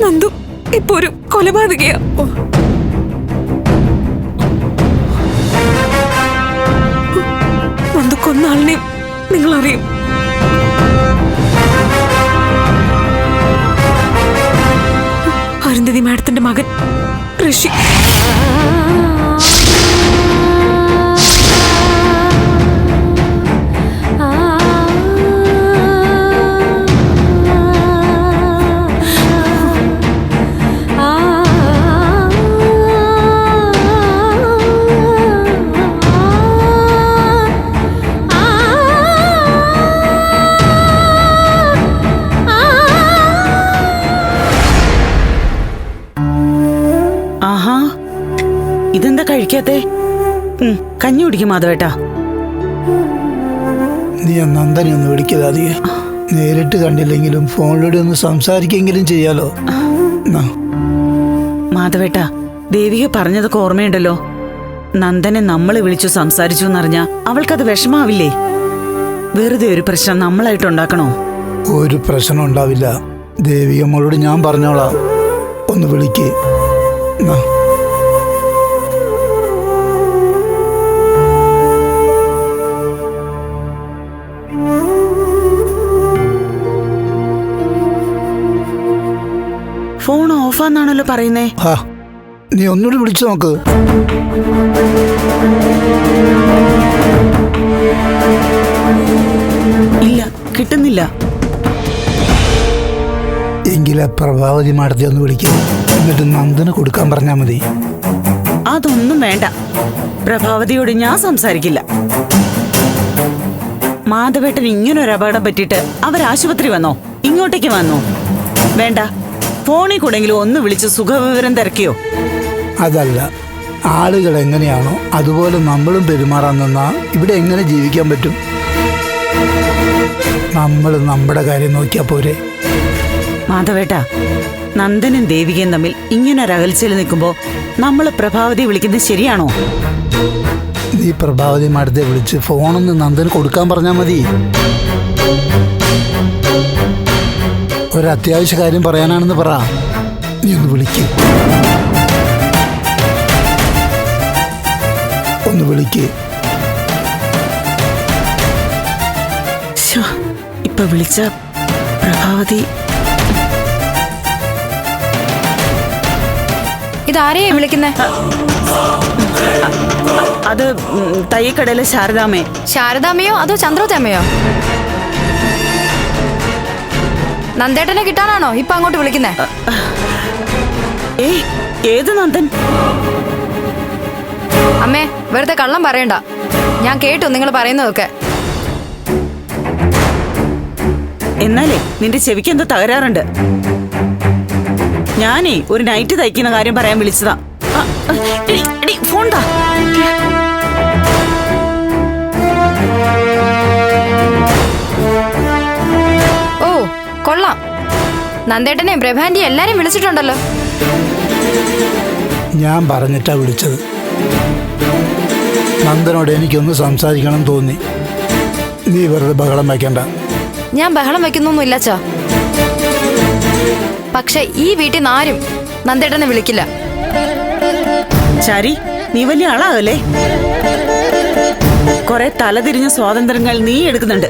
നന്ദു ഇപ്പൊ ഒരു കൊലപാതകയാ. നന്ദു കൊന്ന ആളിനെ നിങ്ങൾ അറിയും. അരുന്ധതി മാഡത്തിന്റെ മകൻ ഋഷി. ഇതെന്താ കഴിക്കാത്തെ? കഞ്ഞി കുടിക്കും മാധവേട്ടാ. നീ നന്ദനെ ഒന്ന് വിളിക്കാതെ, നേരിട്ട് കണ്ടില്ലെങ്കിലും ഫോണിലൂടെ ഒന്ന് സംസാരിക്കെങ്കിലും ചെയ്യാലോ. മാധവേട്ടാ, ദേവിക പറഞ്ഞതൊക്കെ ഓർമ്മയുണ്ടല്ലോ. നന്ദനെ നമ്മളെ വിളിച്ചു സംസാരിച്ചു എന്നറിഞ്ഞാ അവൾക്കത് വിഷമാവില്ലേ? വെറുതെ ഒരു പ്രശ്നം നമ്മളായിട്ടുണ്ടാക്കണോ? ഒരു പ്രശ്നം ഉണ്ടാവില്ല. ദേവിക മോളോട് ഞാൻ പറഞ്ഞോളാം. ഒന്ന് വിളിക്ക്. ഫോൺ ഓഫാന്നാണല്ലോ പറയുന്നേ. നീ ഒന്നുകൂടി വിളിച്ചു നോക്ക്. ഇല്ല, കിട്ടുന്നില്ല. എങ്കിലെ പ്രഭാവതി മാഡത്തെ ഒന്ന് വിളിക്കും. എന്നിട്ട് നന്ദന് കൊടുക്കാൻ പറഞ്ഞാ മതി. അതൊന്നും വേണ്ട. പ്രഭാവതിയോട് ഞാൻ സംസാരിക്കില്ല. മാധവേട്ടൻ ഇങ്ങനൊരു അപകടം പറ്റിയിട്ട് അവരാശുപത്രി വന്നോ? ഇങ്ങോട്ടേക്ക് വന്നോ? വേണ്ട. ഫോണിൽ കൂടെങ്കിലും ഒന്ന് വിളിച്ച് സുഖവിവരം തിരക്കിയോ? അതല്ല, ആളുകൾ എങ്ങനെയാണോ അതുപോലെ നമ്മളും പെരുമാറാൻ നിന്നാ ഇവിടെ എങ്ങനെ ജീവിക്കാൻ പറ്റും? നമ്മൾ നമ്മുടെ കാര്യം നോക്കിയാ പോരെ. മാധവേട്ടാ, നന്ദനും ദേവികയും തമ്മിൽ ഇങ്ങനൊരകൽച്ചയിൽ നിൽക്കുമ്പോ നമ്മൾ പ്രഭാവതി വിളിക്കുന്നത് ശരിയാണോ? നീ പ്രഭാവതി മാഡത്തെ വിളിച്ച് ഫോണൊന്ന് നന്ദന് കൊടുക്കാൻ പറഞ്ഞാൽ മതി. ഒരത്യാവശ്യ കാര്യം പറയാനാണെന്ന് പറ. നീ ഒന്ന് വിളിക്ക്. ഒന്ന് വിളിക്ക്. ഇപ്പൊ വിളിച്ച പ്രഭാവതി. ഇതാരെയാ വിളിക്കുന്നേ? അത് തയ്യക്കടയിലെ ശാരദാമ്മേ. ശാരദാമ്മയോ അതോ ചന്ദ്രോത്തമ്മയോ? നന്ദേട്ടനെ കിട്ടാനാണോ ഇപ്പൊ അങ്ങോട്ട് വിളിക്കുന്നേ? ഏത് നന്ദൻ? അമ്മേ, വെറുതെ കള്ളം പറയണ്ട. ഞാൻ കേട്ടു നിങ്ങൾ പറയുന്നതൊക്കെ. എന്നാലേ നിന്റെ ചെവിക്ക് എന്തോ തകരാറുണ്ട്. ഞാനേ ഒരു നൈറ്റ് തയ്ക്കുന്ന കാര്യം പറയാൻ വിളിച്ചതാ. ഫോൺ താ. ഓ കൊള്ളാം. നന്ദേട്ടനെ പ്രഭാന്റി എല്ലാരും വിളിച്ചിട്ടുണ്ടല്ലോ. ഞാൻ പറഞ്ഞിട്ടാ വിളിച്ചത്. നന്ദനോട് എനിക്കൊന്ന് സംസാരിക്കണം തോന്നി. നീ വെറുതെ ബഹളം വയ്ക്കണ്ട. ഞാൻ ബഹളം വെക്കുന്നൊന്നുമില്ല അച്ഛാ. പക്ഷെ ഈ വീട്ടിൽ നിന്ന് ആരും നന്ദേട്ടനെ വിളിക്കില്ല. ശരി, നീ വലിയ ആളാകല്ലേ. കുറെ തലതിരിഞ്ഞ സ്വാതന്ത്ര്യങ്ങൾ നീ എടുക്കുന്നുണ്ട്.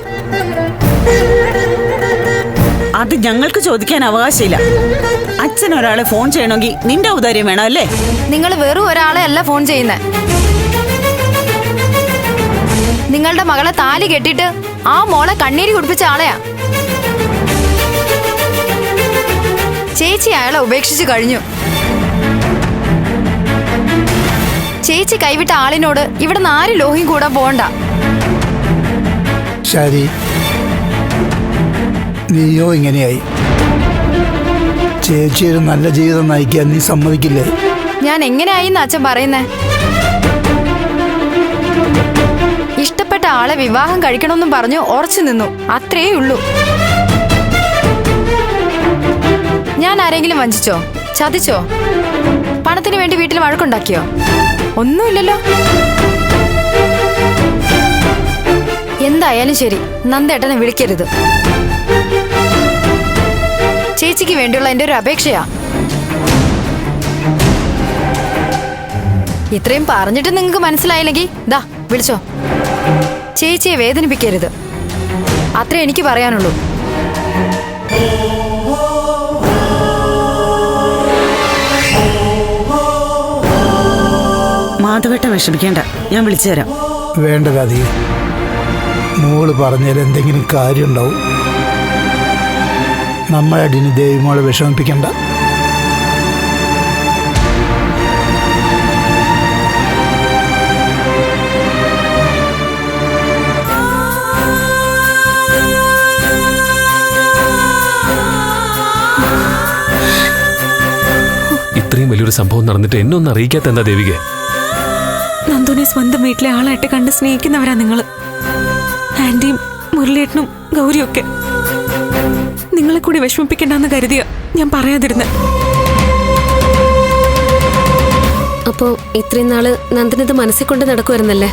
അത് ഞങ്ങൾക്ക് ചോദിക്കാൻ അവകാശമില്ല. അച്ഛൻ ഒരാളെ ഫോൺ ചെയ്യണമെങ്കിൽ നിന്റെ ഔദാര്യം വേണം അല്ലേ? നിങ്ങൾ വെറും ഒരാളെ അല്ല ഫോൺ ചെയ്യുന്നേ. നിങ്ങളുടെ മകളെ താലി കെട്ടിട്ട് ആ മോളെ കണ്ണീര് കുടിപ്പിച്ച ആളെയാ. ചേച്ചി അയാളെ ഉപേക്ഷിച്ചു കഴിഞ്ഞു. ചേച്ചി കൈവിട്ട ആളിനോട് ഇവിടെ ആരും ലോഹ്യം കൂടാൻ പോകണ്ട. ശരി, നീയോ ഇങ്ങനെയായി. ചേച്ചി ഒരു നല്ല ജീവിതം നയിക്കാൻ നീ സമ്മതിക്കില്ലേ? ഞാൻ എങ്ങനെയായിന്ന് അച്ഛൻ പറയുന്നേ? ഇഷ്ടപ്പെട്ട ആളെ വിവാഹം കഴിക്കണമെന്നും പറഞ്ഞു ഉറച്ചു നിന്നു. അത്രേ ഉള്ളൂ. ഞാൻ ആരെങ്കിലും വഞ്ചിച്ചോ? ചതിച്ചോ? പണത്തിന് വേണ്ടി വീട്ടിൽ വഴക്കുണ്ടാക്കിയോ? ഒന്നുമില്ലല്ലോ. എന്തായാലും ശരി, നന്ദേട്ടനെ വിളിക്കരുത്. ചേച്ചിക്ക് വേണ്ടിയുള്ള എന്റെ ഒരു അപേക്ഷയാ. ഇത്രയും പറഞ്ഞിട്ട് നിങ്ങൾക്ക് മനസ്സിലായില്ലെങ്കിൽ ദാ വിളിച്ചോ. ചേച്ചിയെ വേദനിപ്പിക്കരുത്, അത്രേ എനിക്ക് പറയാനുള്ളൂ. മാധവേട്ട വിഷമിക്കേണ്ട, ഞാൻ വിളിച്ചു തരാം. വേണ്ട രാധിക, മോള് പറഞ്ഞാൽ എന്തെങ്കിലും കാര്യം ഉണ്ടാവും. നമ്മളടിന് ദേവിമോളെ വിഷമിപ്പിക്കണ്ട. ഇത്രയും വലിയൊരു സംഭവം നടന്നിട്ട് എന്നെ ഒന്ന് അറിയിക്കാത്ത എന്താ ദേവികെ? നന്ദുനെ സ്വന്തം വീട്ടിലെ ആളായിട്ട് കണ്ട് സ്നേഹിക്കുന്നവരാ നിങ്ങള്. ആന്റിയും മുരളിയേട്ടനും ഗൗരിയൊക്കെ. നിങ്ങളെ കൂടി വിഷമിപ്പിക്കണ്ടെന്ന് കരുതിയ ഞാൻ പറയാതിരുന്നെ. അപ്പോ ഇത്രയും നാള് നന്ദനത് മനസ്സിൽ കൊണ്ട് നടക്കുമായിരുന്നല്ലേ?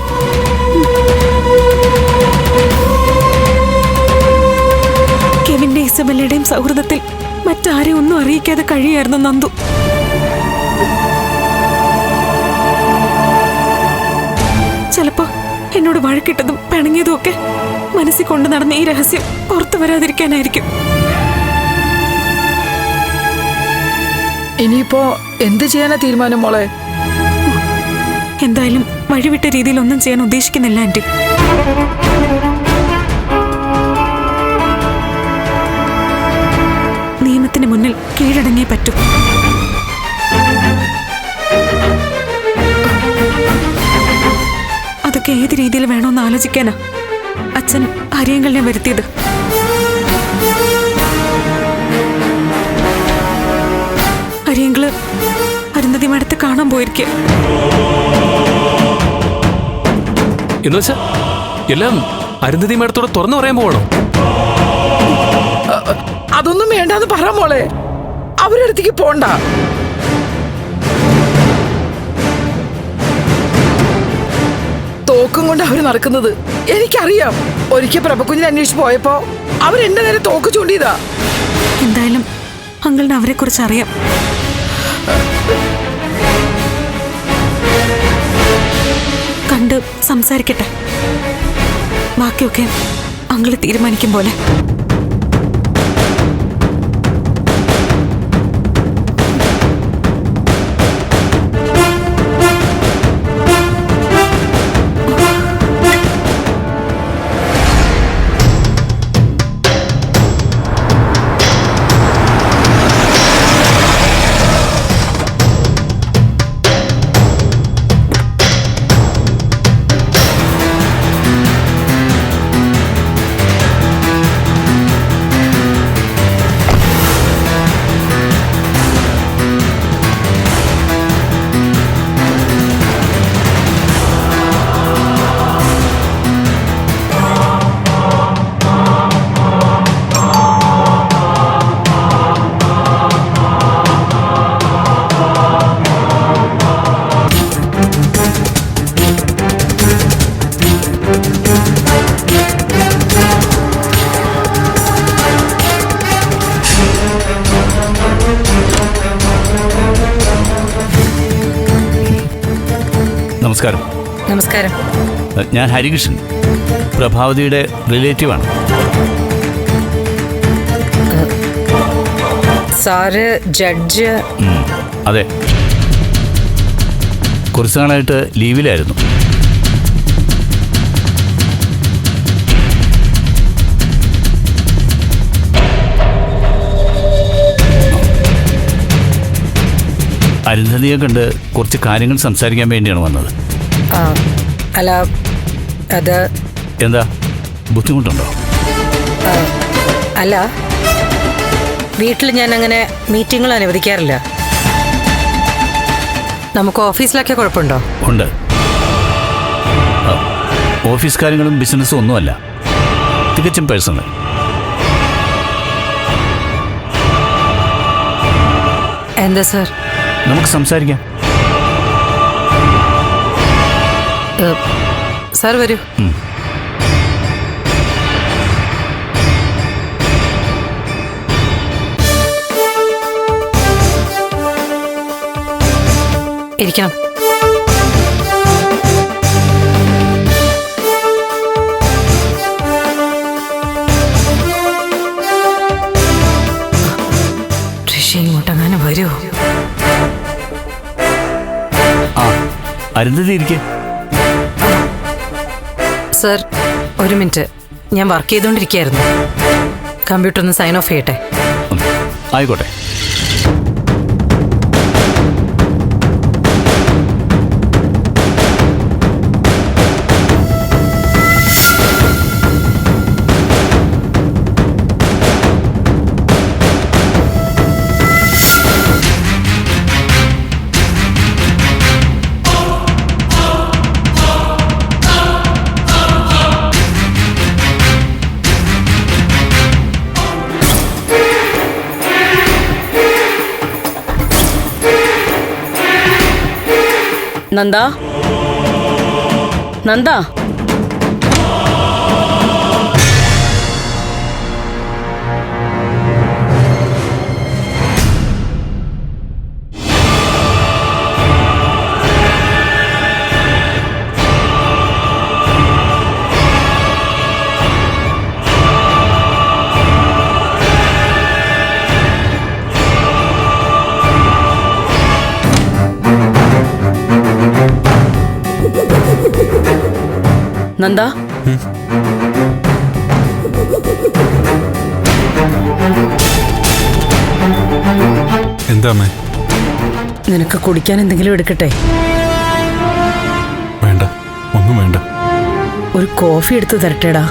കെവിന്റെ ഇസബെല്ലയുടെയും സൗഹൃദത്തിൽ മറ്റാരെയും ഒന്നും അറിയിക്കാതെ കഴിയായിരുന്നു നന്ദു. ചിലപ്പോ എന്നോട് വഴക്കിട്ടതും പിണങ്ങിയതും ഒക്കെ മനസ്സിൽ കൊണ്ട് നടന്ന ഈ രഹസ്യം പുറത്തു വരാതിരിക്കാനായിരിക്കും. ഇനിയിപ്പോ എന്ത് ചെയ്യാനാ തീരുമാനം മോളെ? എന്തായാലും വഴിവിട്ട രീതിയിൽ ഒന്നും ചെയ്യാൻ ഉദ്ദേശിക്കുന്നില്ല ആന്റി. നിയമത്തിന് മുന്നിൽ കീഴടങ്ങിയേ പറ്റൂ. അതൊക്കെ ഏത് രീതിയിൽ വേണമെന്ന് ആലോചിക്കാനാ അച്ഛൻ അരിയങ്കളിനെ വരുത്തിയത്. അരിയങ്കള് അരുന്ധതി മഠത്തെ കാണാൻ പോയിരിക്കുക. എന്നുവെച്ചാ എല്ലാം അരുന്ധതി മേടത്തോടെ തുറന്നു പറയാൻ പോകണോ? അതൊന്നും വേണ്ടാന്ന് പറ മോളെ. അവരുടെ അടുത്തേക്ക് പോണ്ട. തോക്കും കൊണ്ട് അവര് നടക്കുന്നത് എനിക്കറിയാം. ഒരിക്കൽ പ്രഭകുഞ്ഞിനെ അന്വേഷിച്ച് പോയപ്പോ അവരെന്റെ നേരെ തോക്ക് ചൂണ്ടിയതാ. എന്തായാലും അങ്കിളിന് അവരെ കുറിച്ച് അറിയാം. കണ്ട് സംസാരിക്കട്ടെ. ബാക്കിയൊക്കെ അങ്കിള് തീരുമാനിക്കും പോലെ. നമസ്കാരം. നമസ്കാരം. ഞാൻ ഹരികൃഷ്ണൻ, പ്രഭാവതിയുടെ റിലേറ്റീവാണ്. Sir judge? അതെ, കുറച്ചു നാളായിട്ട് ലീവിലായിരുന്നു. അരുന്ധതിയെ കണ്ട് കുറച്ച് കാര്യങ്ങൾ സംസാരിക്കാൻ വേണ്ടിയാണ് വന്നത്. അല്ല, അത് എന്താ ബുദ്ധിമുട്ടുണ്ടോ? അല്ല, വീട്ടിൽ ഞാൻ അങ്ങനെ മീറ്റിങ്ങുകൾ അനുവദിക്കാറില്ല. നമുക്ക് ഓഫീസിലൊക്കെ കുഴപ്പമുണ്ടോ? ഉണ്ട്. ഓഫീസ് കാര്യങ്ങളും ബിസിനസ്സും ഒന്നുമല്ല, തികച്ചും പേഴ്സണൽ. എന്താ സാർ? നമുക്ക് സംസാരിക്കാം. സാർ വരൂ. ഇരിക്കണം. ഈശ്വര ഇങ്ങോട്ടങ്ങനെ വരുമോ? ആ അരുന്ധതി ഇരിക്കേ. സർ, ഒരു മിനിറ്റ്. ഞാൻ വർക്ക് ചെയ്തുകൊണ്ടിരിക്കുകയായിരുന്നു. കമ്പ്യൂട്ടർ ഒന്ന് സൈൻ ഓഫ് ചെയ്യട്ടെ. ആയിക്കോട്ടെ. നന്ദ, നന്ദ, നന്ദ, എന്താ അമ്മേ? നിനക്ക് കുടിക്കാൻ എന്തെങ്കിലും എടുക്കട്ടെ? വേണ്ട, ഒന്നും വേണ്ട. ഒരു കോഫി എടുത്ത് തരട്ടേടാ.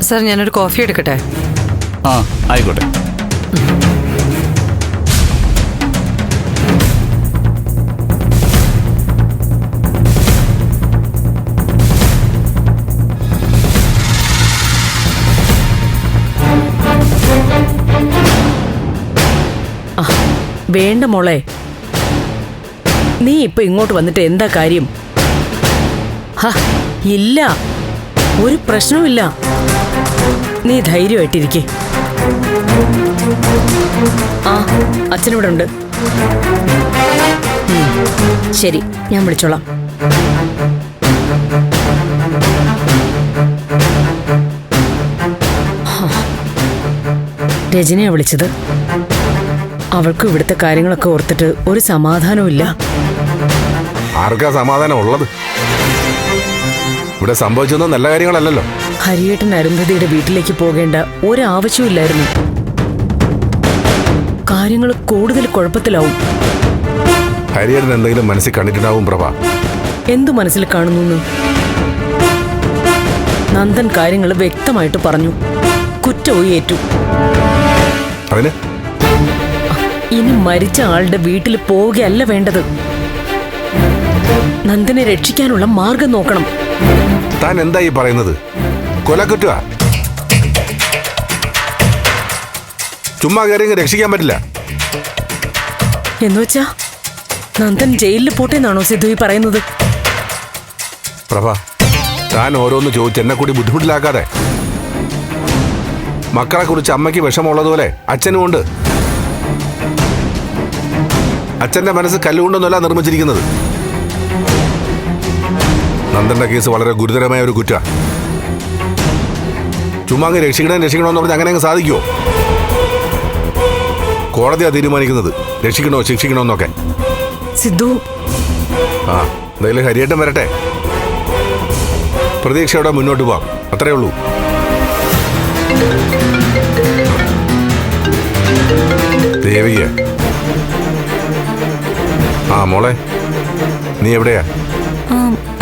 സർ, ഞാനൊരു കോഫി എടുക്കട്ടെ? ആ ആയിക്കോട്ടെ. വേണ്ട മോളെ, നീ ഇപ്പൊ ഇങ്ങോട്ട് വന്നിട്ട് എന്താ കാര്യം? ഇല്ല, ഒരു പ്രശ്നവുമില്ല. നീ ധൈര്യമായിട്ടിരിക്കേ. ആ, അച്ഛനിവിടെ ഉണ്ട്. ശരി, ഞാൻ വിളിച്ചോളാം. രജനിയാ വിളിച്ചത്. അവൾക്ക് ഇവിടുത്തെ കാര്യങ്ങളൊക്കെ ഓർത്തിട്ട് ഒരു സമാധാനവും ഇല്ല. ആർക്കാ സമാധാനം ഉള്ളത്? ഇവിടെ സംഭവിച്ചൊന്നും നല്ല കാര്യങ്ങളല്ലല്ലോ. ഹരിയേട്ടൻ അരുന്ധതിയുടെ വീട്ടിലേക്ക് പോകേണ്ട ഒരാവശ്യമില്ലായിരുന്നു. കാര്യങ്ങൾ കൂടുതൽ കുഴപ്പത്തിലാവും. ഹരിയേട്ടൻ എന്തെങ്കിലും മനസ്സിൽ കണ്ടിട്ടുണ്ടാവും പ്രഭ. എന്തു മനസ്സിൽ കാണുന്നു? നന്ദൻ കാര്യങ്ങൾ വ്യക്തമായിട്ട് പറഞ്ഞു. കുറ്റവും ഏറ്റു. അതിന് ഇനി മരിച്ച ആളുടെ വീട്ടിൽ പോവുകയല്ല വേണ്ടത്. നന്ദനെ രക്ഷിക്കാനുള്ള മാർഗം നോക്കണം. താൻ എന്താ ഈ പറയുന്നത്? കൊലക്കുറ്റ ചുമ്മാ കയറി രക്ഷിക്കാൻ പറ്റില്ല. എന്നുവെച്ചാ നന്ദൻ ജയിലിൽ പോട്ടെന്നാണോ സിദ്ധു ഈ പറയുന്നത്? പ്രഭ, താൻ ഓരോന്ന് ചോദിച്ച് എന്നെ കൂടി ബുദ്ധിമുട്ടിലാക്കാതെ. മക്കളെ കുറിച്ച് അമ്മയ്ക്ക് വിഷമമുള്ളതുപോലെ അച്ഛനും ഉണ്ട്. അച്ഛന്റെ മനസ്സ് കല്ലുകൊണ്ടൊന്നുമല്ല നിർമ്മിച്ചിരിക്കുന്നത്. നന്ദന്റെ കേസ് വളരെ ഗുരുതരമായ ഒരു കുറ്റ. ചുമ്മാ അങ്ങ് രക്ഷിക്കണമെന്ന് പറഞ്ഞാൽ അങ്ങനെ അങ്ങ് സാധിക്കുമോ? കോടതിയാ തീരുമാനിക്കുന്നത് രക്ഷിക്കണോ ശിക്ഷിക്കണോ എന്നൊക്കെ. സിദ്ധു, ആ എന്തായാലും ഹരിയേട്ടൻ വരട്ടെ. പ്രതീക്ഷയോടെ മുന്നോട്ട് പോവാം, അത്രേ ഉള്ളൂ. ദേവിക, ആ മോളെ, നീ എവിടെയാ?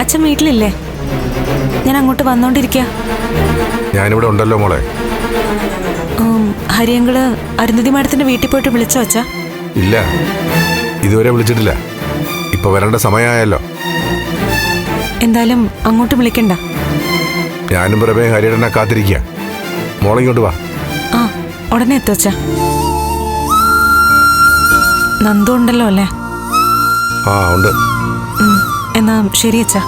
അച്ഛൻ വീട്ടിലില്ലേ? ഞാൻ അങ്ങോട്ട് വന്നോണ്ടിരിക്കുക. ഞാനിവിടെ ഉണ്ടല്ലോ മോളെ. ഹരിയങ്കള് അരുന്ധതി മാഡത്തിന്റെ വീട്ടിൽ പോയിട്ട് വിളിച്ചോ അച്ഛാ? ഇല്ല, ഇതുവരെ വിളിച്ചിട്ടില്ല. ഇപ്പൊ വരേണ്ട സമയമായല്ലോ. എന്തായാലും അങ്ങോട്ട് വിളിക്കണ്ട. ഞാനും പ്രഭയും ഹരിയേട്ടനെ കാത്തിരിക്കുക. മോളിങ്ങോട്ട് വാ. ആ ഉടനെ എത്തച്ച. നന്ദു ഉണ്ടല്ലോ അല്ലേ? ആ ഉണ്ട്. എന്നാ ശരി അച്ഛാ.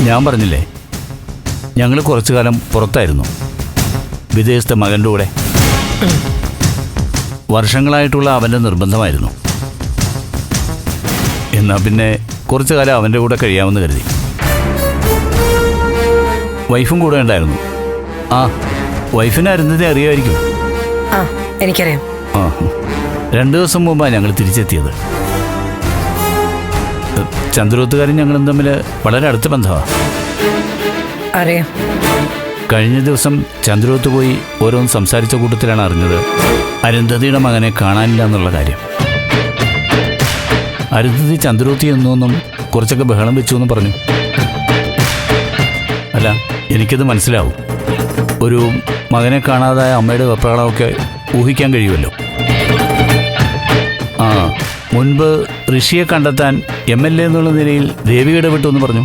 ഞാൻ പറഞ്ഞില്ലേ, ഞങ്ങൾ കുറച്ചു കാലം പുറത്തായിരുന്നു, വിദേശത്തെ മകൻ്റെ കൂടെ. വർഷങ്ങളായിട്ടുള്ള അവൻ്റെ നിർബന്ധമായിരുന്നു. എന്നാൽ പിന്നെ കുറച്ചു കാലം അവൻ്റെ കൂടെ കഴിയാമെന്ന് കരുതി. വൈഫും കൂടെ ഉണ്ടായിരുന്നു. ആ വൈഫിനെ അരുന്നതേ അറിയാമായിരിക്കും. ആ എനിക്കറിയാം. ആ 2 ദിവസം മുമ്പാണ് ഞങ്ങൾ തിരിച്ചെത്തിയത്. ചന്ദ്രോത്തുകാരും ഞങ്ങളും തമ്മിൽ വളരെ അടുത്ത ബന്ധമാണ്. അറിയാം. കഴിഞ്ഞ ദിവസം ചന്ദ്രോത്ത് പോയി ഓരോന്ന് സംസാരിച്ച കൂട്ടത്തിലാണ് അറിഞ്ഞത് അരുന്ധതിയുടെ മകനെ കാണാനില്ല എന്നുള്ള കാര്യം. അരുന്ധതി ചന്ദ്രോത്തി എന്നൊന്നും കുറച്ചൊക്കെ ബഹളം വെച്ചു എന്ന് പറഞ്ഞു. അല്ല, എനിക്കത് മനസ്സിലാവും. ഒരു മകനെ കാണാതായ അമ്മയുടെ വെപ്രാളമൊക്കെ ഊഹിക്കാൻ കഴിയുമല്ലോ. ആ മുൻപ് ഋഷിയെ കണ്ടെത്താൻ MLA എന്നുള്ള നിലയിൽ ദേവിക ഇടപെട്ടു എന്ന് പറഞ്ഞു.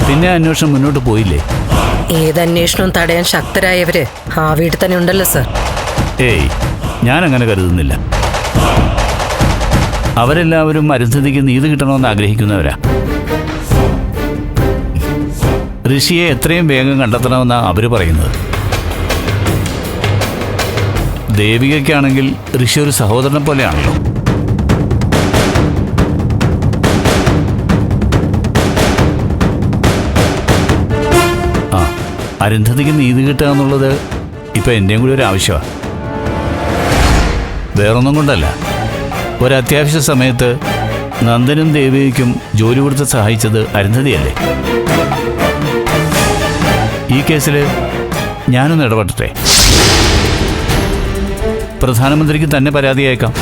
പിന്നെ അന്വേഷണം മുന്നോട്ട് പോയില്ലേ? ഏത് അന്വേഷണവും തടയാൻ ശക്തരായവര് ആ വീട്ടിൽ തന്നെ ഉണ്ടല്ലോ സർ. ഏയ്, ഞാനങ്ങനെ കരുതുന്നില്ല. അവരെല്ലാവരും അരുന്ധതിക്ക് നീതി കിട്ടണമെന്ന് ആഗ്രഹിക്കുന്നവരാ. ഋഷിയെ എത്രയും വേഗം കണ്ടെത്തണമെന്നാണ് അവർ പറയുന്നത്. ദേവികയ്ക്കാണെങ്കിൽ ഋഷി ഒരു സഹോദരനെ പോലെയാണല്ലോ. ആ അരുന്ധതിക്ക് നീതി കിട്ടുക എന്നുള്ളത് ഇപ്പം എൻ്റെയും കൂടി ഒരു ആവശ്യമാണ്. വേറൊന്നും കൊണ്ടല്ല, ഒരത്യാവശ്യ സമയത്ത് നന്ദനും ദേവികയ്ക്കും ജോലി കൊടുത്ത് സഹായിച്ചത് അരുന്ധതിയല്ലേ. ഈ കേസിൽ ഞാനൊന്ന് ഇടപെട്ടെ. പ്രധാനമന്ത്രിക്ക് തന്നെ പരാതി അയക്കാം,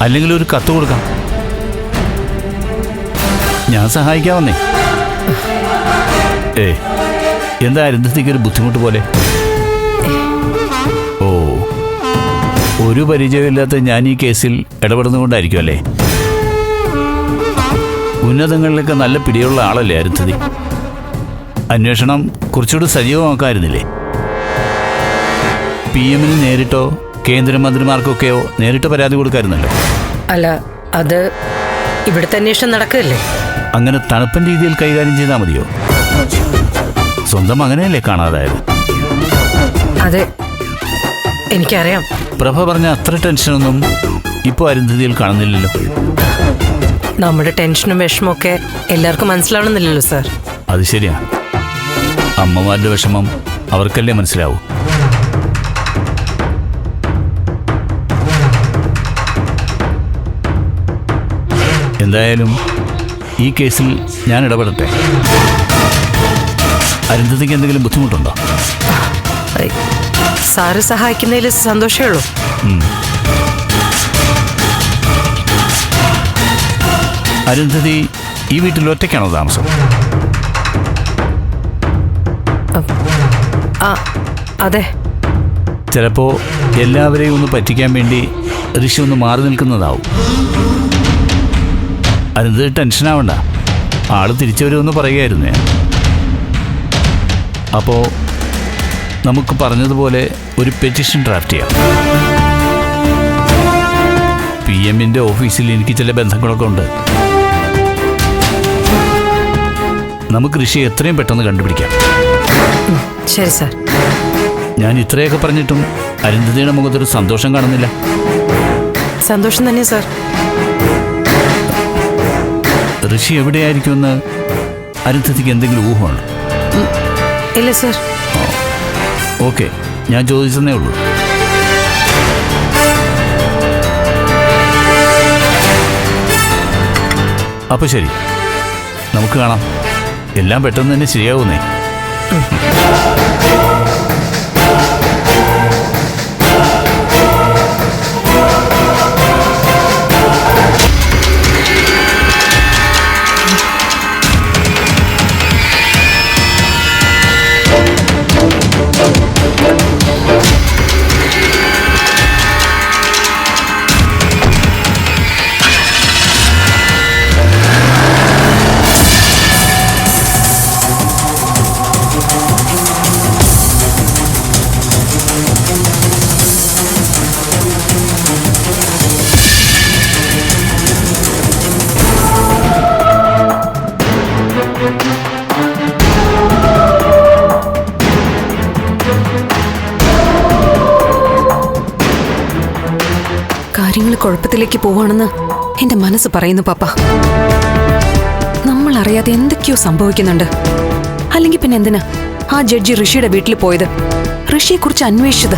അല്ലെങ്കിൽ ഒരു കത്ത് കൊടുക്കാം. ഞാൻ സഹായിക്കാമെന്നേ. എന്താ അരുന്ധതിക്കൊരു ബുദ്ധിമുട്ട് പോലെ? ഓ, ഒരു പരിചയമില്ലാത്ത ഞാൻ ഈ കേസിൽ ഇടപെടുന്നതുകൊണ്ടായിരിക്കും അല്ലേ? ഉന്നതങ്ങളിലൊക്കെ നല്ല പിടിയുള്ള ആളല്ലേ അരുന്ധതി? അന്വേഷണം കുറച്ചുകൂടി സജീവമാക്കാമായിരുന്നില്ലേ? PM-ന് നേരിട്ടോ കേന്ദ്രമന്ത്രിമാർക്കൊക്കെയോ നേരിട്ട് പരാതി കൊടുക്കാമായിരുന്നല്ലോ. അല്ല, അത് ഇവിടുത്തെ അന്വേഷണം നടക്കുകയല്ലേ. അങ്ങനെ തണുപ്പൻ രീതിയിൽ കൈകാര്യം ചെയ്താൽ മതിയോ? സ്വന്തം അങ്ങനെയല്ലേ കാണാതായത്? അതെ, എനിക്കറിയാം. പ്രഭ പറഞ്ഞ അത്ര ടെൻഷനൊന്നും ഇപ്പോൾ അരുന്ധതിയിൽ കാണുന്നില്ലല്ലോ. നമ്മുടെ ടെൻഷനും വിഷമമൊക്കെ എല്ലാവർക്കും മനസ്സിലാവണമെന്നില്ലല്ലോ സാർ. അത് ശരിയാ. അമ്മമാരുടെ വിഷമം അവർക്കല്ലേ മനസ്സിലാവൂ. എന്തായാലും ഈ കേസിൽ ഞാൻ ഇടപെടട്ടെ. അരുന്ധതിക്ക് എന്തെങ്കിലും ബുദ്ധിമുട്ടുണ്ടോ? സാറ് സഹായിക്കുന്നതിൽ സന്തോഷമേ ഉള്ളൂ. അരുന്ധതി ഈ വീട്ടിൽ ഒറ്റയ്ക്കാണോ താമസം? അതെ. ചിലപ്പോൾ എല്ലാവരെയും ഒന്ന് പറ്റിക്കാൻ വേണ്ടി ഋഷി ഒന്ന് മാറി നിൽക്കുന്നതാവും. അരുന്ധതി ടെൻഷനാവണ്ട, ആള് തിരിച്ചു വരുമെന്ന് പറയുകയായിരുന്നേ. അപ്പോൾ നമുക്ക് പറഞ്ഞതുപോലെ ഒരു പെറ്റീഷൻ ഡ്രാഫ്റ്റ് ചെയ്യാം. PM-ന്റെ ഓഫീസിൽ എനിക്ക് ചില ബന്ധങ്ങളൊക്കെ ഉണ്ട്. നമുക്ക് ഋഷിയെ എത്രയും പെട്ടെന്ന് കണ്ടുപിടിക്കാം. ശരി സാർ. ഞാൻ ഇത്രയൊക്കെ പറഞ്ഞിട്ടും അരുന്ധതിയുടെ മുഖത്തൊരു സന്തോഷം കാണുന്നില്ല. സന്തോഷം തന്നെ സാർ. ഋഷി എവിടെയായിരിക്കുമെന്ന് അരുന്ധതിക്ക് എന്തെങ്കിലും ഊഹമാണ്? ഇല്ല സാർ. ഓക്കെ, ഞാൻ ചോദിച്ചതേ ഉള്ളൂ. അപ്പോൾ ശരി, നമുക്ക് കാണാം. എല്ലാം പെട്ടെന്ന് തന്നെ ശരിയാവുന്നേ. കുഴപ്പത്തിലേക്ക് പോവാണെന്ന് എന്റെ മനസ്സ് പറയുന്നു പാപ്പ. നമ്മൾ അറിയാതെ എന്തൊക്കെയോ സംഭവിക്കുന്നുണ്ട്. അല്ലെങ്കിൽ പിന്നെ എന്തിനാ ആ ജഡ്ജി ഋഷിയുടെ വീട്ടിൽ പോയത്, ഋഷിയെ കുറിച്ച് അന്വേഷിച്ചത്?